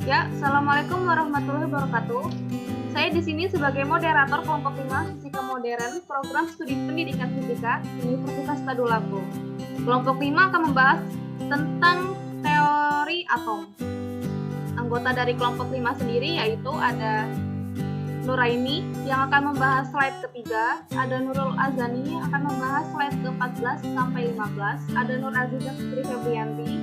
Ya, Assalamualaikum warahmatullahi wabarakatuh. Saya di sini sebagai moderator kelompok 5 Fisika Modern Program Studi Pendidikan Fisika Universitas Tadulako. Kelompok 5 akan membahas tentang teori atom. Anggota dari kelompok 5 sendiri yaitu ada Nuraini yang akan membahas slide ketiga, ada Nurul Azani yang akan membahas slide ke-14 sampai 15, ada Nur Azizah Putri Febrianti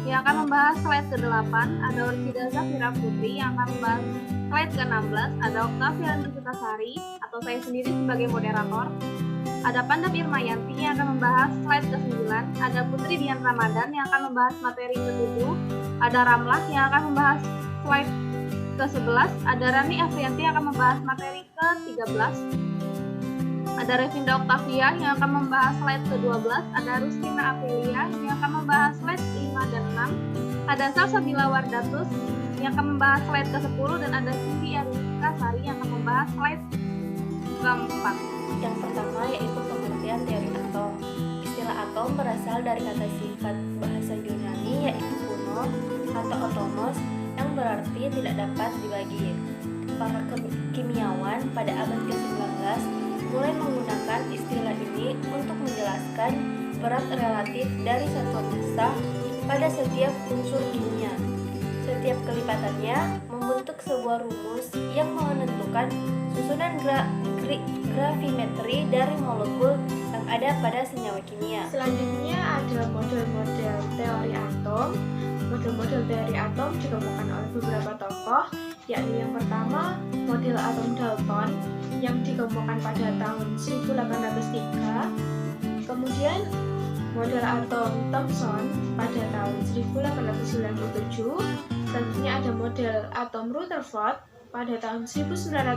yang akan membahas slide ke-8, ada Orsida Zafira Putri yang akan membahas slide ke-16, ada Oktavia Putasari atau saya sendiri sebagai moderator, ada Pandap Irmayanti yang akan membahas slide ke-9, ada Putri Dian Ramadan yang akan membahas materi ke-7, ada Ramlah yang akan membahas slide ke-11, ada Rani Afrianti yang akan membahas materi ke-13, ada Revinda Oktavia yang akan membahas slide ke-12, ada Rustina Aprilia yang akan membahas slide 5 dan 6, ada Salsabila Wardatus yang akan membahas slide ke-10, dan ada Cindy Arifka Sari yang akan membahas slide ke-4. Yang pertama yaitu pengertian teori atom. Istilah atom berasal dari kata sifat bahasa Yunani yaitu kuno atau atomos yang berarti tidak dapat dibagi. Para kimiawan pada abad ke-19 mulai menggunakan istilah ini untuk menjelaskan berat relatif dari satuan massa pada setiap unsur kimia. Setiap kelipatannya membentuk sebuah rumus yang menentukan susunan gravimetri dari molekul yang ada pada senyawa kimia. Selanjutnya ada model-model teori atom. Model-model teori atom dikemukakan oleh beberapa tokoh, yakni yang pertama model atom Dalton yang dikemukakan pada tahun 1803, kemudian model atom Thomson pada tahun 1897, selanjutnya ada model atom Rutherford pada tahun 1911,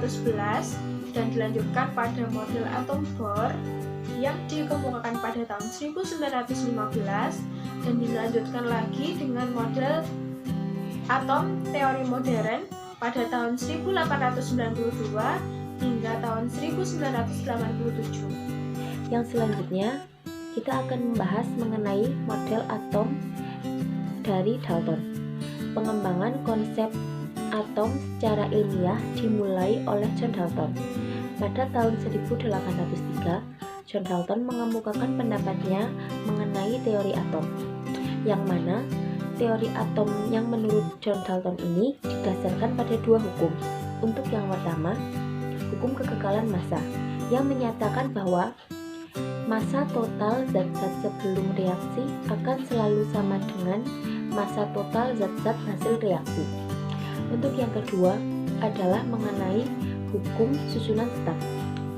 dan dilanjutkan pada model atom Bohr yang dikemukakan pada tahun 1915, dan dilanjutkan lagi dengan model atom teori modern pada tahun 1892 hingga tahun 1987. Yang selanjutnya, kita akan membahas mengenai model atom dari Dalton. Pengembangan konsep atom secara ilmiah dimulai oleh John Dalton. Pada tahun 1803, John Dalton mengemukakan pendapatnya mengenai teori atom, yang mana teori atom yang menurut John Dalton ini didasarkan pada dua hukum. Untuk yang pertama, hukum kekekalan massa, yang menyatakan bahwa massa total zat-zat sebelum reaksi akan selalu sama dengan massa total zat-zat hasil reaksi. Untuk yang kedua adalah mengenai hukum susunan tetap,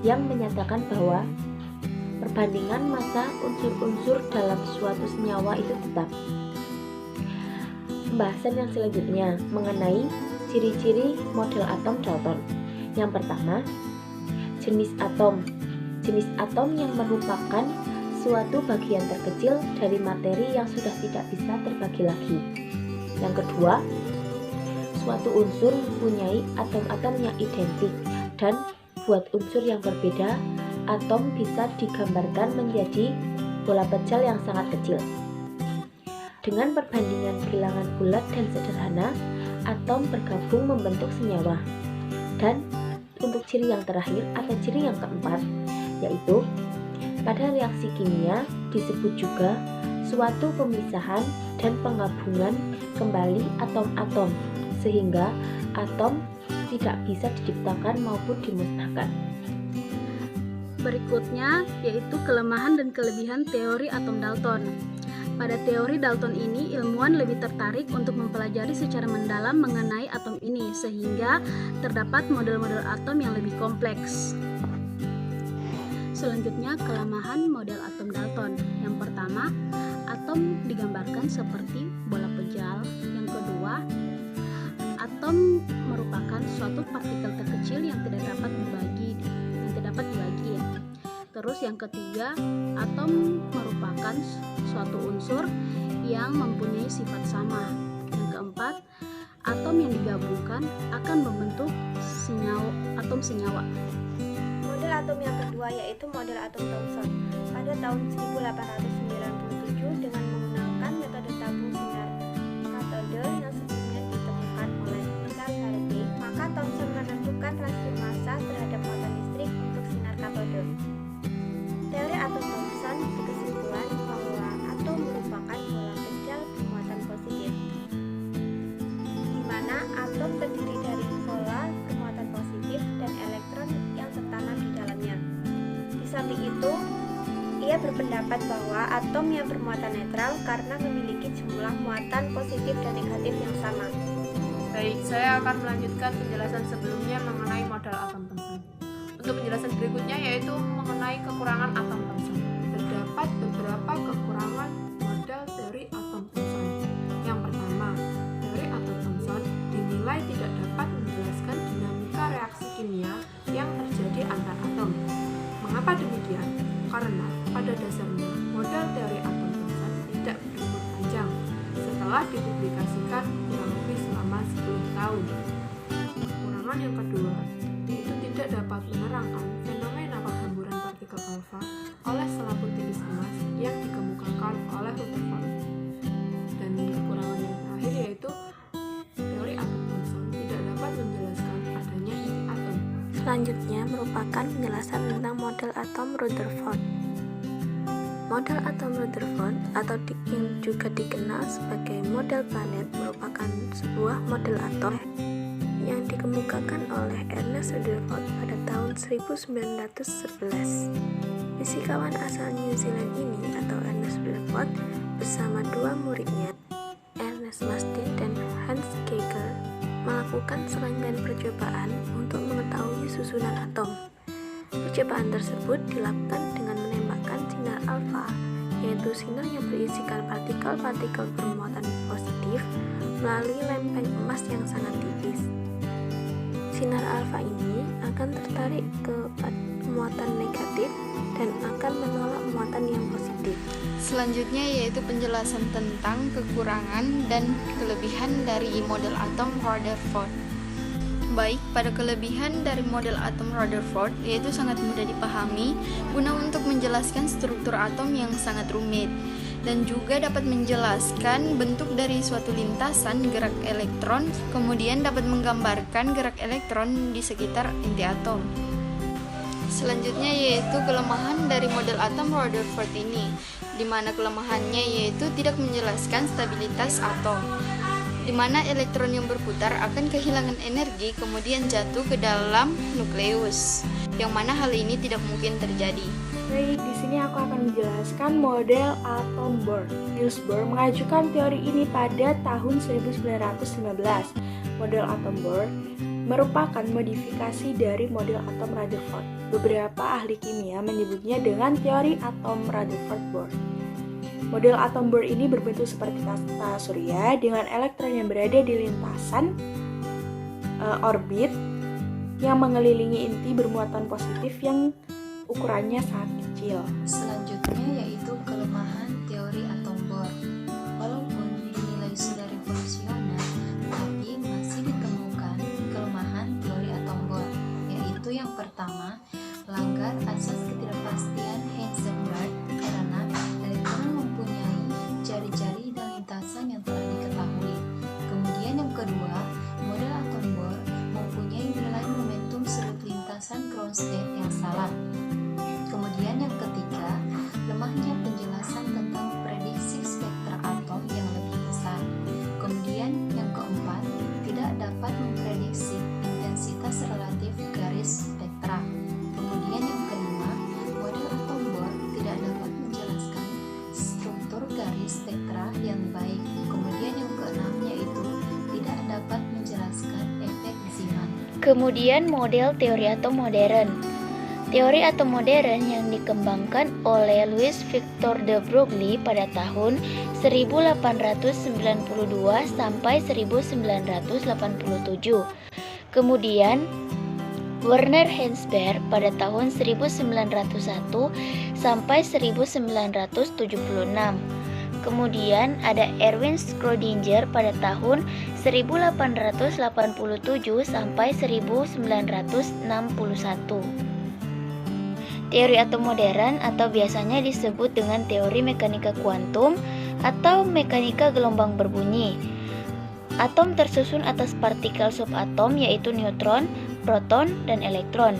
yang menyatakan bahwa perbandingan massa unsur-unsur dalam suatu senyawa itu tetap. Pembahasan yang selanjutnya mengenai ciri-ciri model atom Dalton. Yang pertama, jenis atom. Jenis atom yang merupakan suatu bagian terkecil dari materi yang sudah tidak bisa terbagi lagi. Yang kedua, suatu unsur mempunyai atom-atom yang identik, dan buat unsur yang berbeda, atom bisa digambarkan menjadi bola pecel yang sangat kecil. Dengan perbandingan bilangan bulat dan sederhana, atom bergabung membentuk senyawa. Dan untuk ciri yang terakhir atau ciri yang keempat, yaitu pada reaksi kimia disebut juga suatu pemisahan dan penggabungan kembali atom-atom, sehingga atom tidak bisa diciptakan maupun dimusnahkan. Berikutnya yaitu kelemahan dan kelebihan teori atom Dalton. Pada teori Dalton ini, ilmuwan lebih tertarik untuk mempelajari secara mendalam mengenai atom ini, sehingga terdapat model-model atom yang lebih kompleks. Selanjutnya, kelemahan model atom Dalton. Yang pertama, atom digambarkan seperti bola pejal. Yang kedua, atom merupakan suatu partikel terkecil yang tidak dapat dibagi ya. Terus yang ketiga, atom merupakan suatu unsur yang mempunyai sifat sama. Yang keempat, atom yang digabungkan akan membentuk atom senyawa. Model atom yang kedua yaitu model atom Thomson pada tahun 1897 dengan menggunakan metode tabung sinar katode yang sebelumnya ditemukan oleh berpendapat bahwa atom yang bermuatan netral karena memiliki jumlah muatan positif dan negatif yang sama. Baik, saya akan melanjutkan penjelasan sebelumnya mengenai model atom tungsten. Untuk penjelasan berikutnya yaitu mengenai kekurangan atom tungsten. Terdapat beberapa kekurangan model teori atom tungsten. Yang pertama, teori atom tungsten dinilai tidak dapat menjelaskan dinamika reaksi kimia yang terjadi antar atom. Mengapa demikian? Karena pada dasarnya model teori atom tungsten tidak berumur panjang setelah dipublikasikan kurang lebih selama 10 tahun. Kekurangan yang kedua yaitu tidak dapat menerangkan fenomena penghamburan partikel alfa oleh selaput tipis emas yang dikemukakan oleh Rutherford. Dan kekurangan yang terakhir yaitu teori atom tungsten tidak dapat menjelaskan adanya inti atom. Selanjutnya merupakan penjelasan tentang model atom Rutherford. Model atom Rutherford atau yang juga dikenal sebagai model planet merupakan sebuah model atom yang dikemukakan oleh Ernest Rutherford pada tahun 1911. Fisikawan asal New Zealand ini atau Ernest Rutherford bersama dua muridnya Ernest Mastin dan Hans Geiger melakukan serangkaian percobaan untuk mengetahui susunan atom. Percobaan tersebut dilakukan dengan menembakkan sinar alfa, yaitu sinar yang berisikan partikel-partikel bermuatan positif melalui lempeng emas yang sangat tipis. Sinar alfa ini akan tertarik ke muatan negatif dan akan menolak muatan yang positif. Selanjutnya yaitu penjelasan tentang kekurangan dan kelebihan dari model atom Rutherford. Baik, pada kelebihan dari model atom Rutherford yaitu sangat mudah dipahami guna untuk menjelaskan struktur atom yang sangat rumit dan juga dapat menjelaskan bentuk dari suatu lintasan gerak elektron, kemudian dapat menggambarkan gerak elektron di sekitar inti atom. Selanjutnya yaitu kelemahan dari model atom Rutherford ini, di mana kelemahannya yaitu tidak menjelaskan stabilitas atom, di mana elektron yang berputar akan kehilangan energi kemudian jatuh ke dalam nukleus, yang mana hal ini tidak mungkin terjadi. Baik, di sini aku akan menjelaskan model atom Bohr. Niels Bohr mengajukan teori ini pada tahun 1915. Model atom Bohr merupakan modifikasi dari model atom Rutherford. Beberapa ahli kimia menyebutnya dengan teori atom Rutherford-Bohr. Model atom Bohr ini berbentuk seperti tata surya dengan elektron yang berada di lintasan orbit yang mengelilingi inti bermuatan positif yang ukurannya sangat kecil. Selanjutnya yaitu kelemahan teori atom Bohr. Walaupun dinilai sudah revolusioner, tapi masih ditemukan kelemahan teori atom Bohr, yaitu yang pertama, melanggar asas ketidakpastian Heisenberg karena elektron mempunyai jari-jari dan lintasan yang telah diketahui. Kemudian yang kedua, model atom Bohr mempunyai nilai momentum sudut lintasan ground state yang salah. Kemudian yang ketiga, lemahnya penjelasan tentang prediksi spektra atom yang lebih besar. Kemudian yang keempat, tidak dapat memprediksi intensitas relatif garis spektra. Kemudian yang kelima, model atom Bohr tidak dapat menjelaskan struktur garis spektra yang baik. Kemudian yang keenam yaitu tidak dapat menjelaskan efek Zeeman. Kemudian model teori atom modern. Teori atom modern yang dikembangkan oleh Louis Victor de Broglie pada tahun 1892 sampai 1987. Kemudian Werner Heisenberg pada tahun 1901 sampai 1976. Kemudian ada Erwin Schrödinger pada tahun 1887 sampai 1961. Teori atom modern atau biasanya disebut dengan teori mekanika kuantum atau mekanika gelombang berbunyi. Atom tersusun atas partikel subatom yaitu neutron, proton, dan elektron,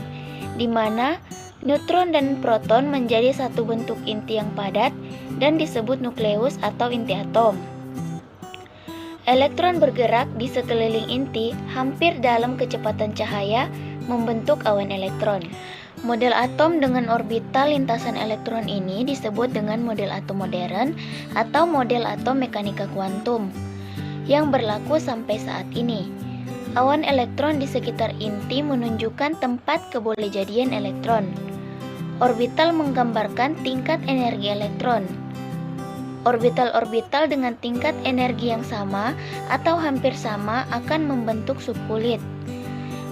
di mana neutron dan proton menjadi satu bentuk inti yang padat dan disebut nukleus atau inti atom. Elektron bergerak di sekeliling inti hampir dalam kecepatan cahaya membentuk awan elektron. Model atom dengan orbital lintasan elektron ini disebut dengan model atom modern atau model atom mekanika kuantum yang berlaku sampai saat ini. Awan elektron di sekitar inti menunjukkan tempat kebolehjadian elektron. Orbital menggambarkan tingkat energi elektron. Orbital-orbital dengan tingkat energi yang sama atau hampir sama akan membentuk subkulit.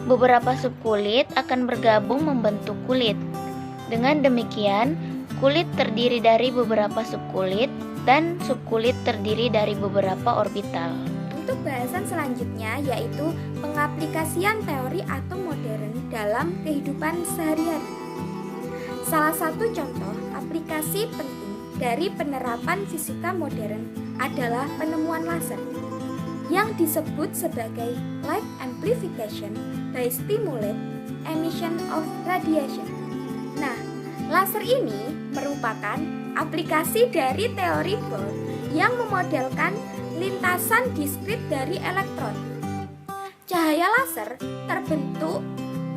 Beberapa subkulit akan bergabung membentuk kulit. Dengan demikian, kulit terdiri dari beberapa subkulit dan subkulit terdiri dari beberapa orbital. Untuk bahasan selanjutnya yaitu pengaplikasian teori atom modern dalam kehidupan sehari-hari. Salah satu contoh aplikasi penting dari penerapan fisika modern adalah penemuan laser yang disebut sebagai light amplification by stimulate emission of radiation. Nah, laser ini merupakan aplikasi dari teori Bohr yang memodelkan lintasan diskrit dari elektron. Cahaya laser terbentuk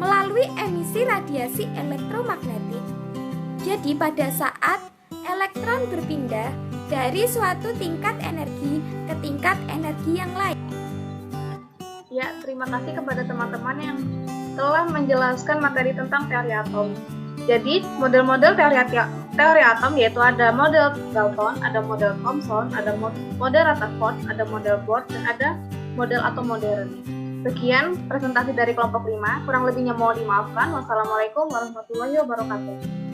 melalui emisi radiasi elektromagnetik. Jadi pada saat elektron berpindah dari suatu tingkat energi ke tingkat energi yang lain. Ya, terima kasih kepada teman-teman yang telah menjelaskan materi tentang teori atom. Jadi, model-model teori atom yaitu ada model Dalton, ada model Thomson, ada model Rutherford, ada model Bohr, dan ada model atom modern. Sekian presentasi dari kelompok 5, kurang lebihnya mohon dimaafkan. Wassalamualaikum warahmatullahi wabarakatuh.